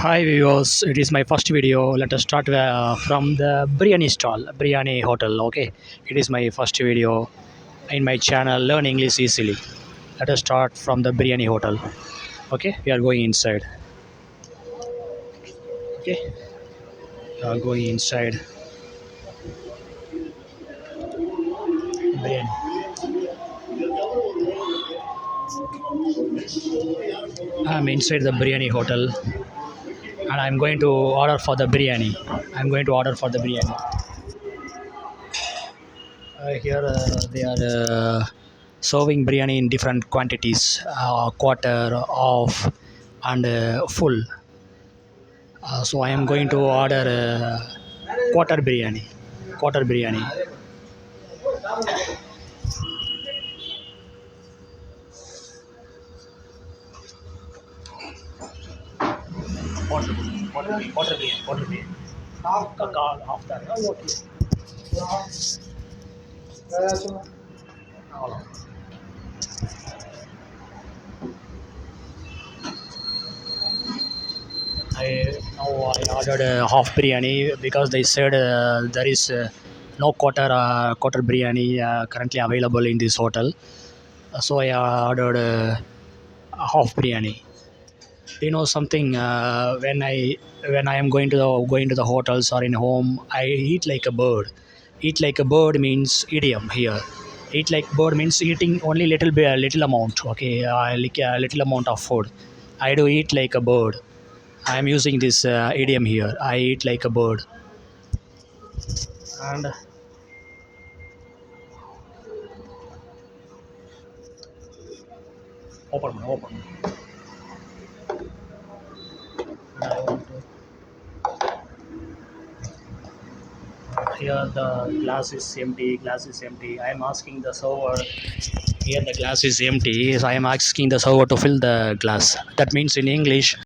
Hi viewers, it is my first video. Let us start from the Briyani stall, Briyani hotel. Okay, it is my first video in my channel. Learn English easily. Let us start from the Briyani hotel. Okay, we are going inside. Okay, we are going inside Briyani. I'm inside the Briyani hotel, and I'm going to order for the biryani. I'm going to order for the biryani. Here they are serving biryani in different quantities, quarter, half, and full. So I am going to order quarter biryani. Quarter biryani. Quarter, quarter biryani. Quarter biryani. Half that. Oh, okay. I ordered half biryani because they said there is no quarter biryani currently available in this hotel. So I ordered half biryani. You know something, when I am going to the hotels or in home, I eat like a bird. Eat like a bird means idiom here. Eat like bird means eating only little bit, little amount. Okay, like a little amount of food. I do eat like a bird. I am using this idiom here. I eat like a bird. And open. And I want to, here the glass is empty. Glass is empty. I am asking the server. Here the glass is empty. So I am asking the server to fill the glass. That means in English,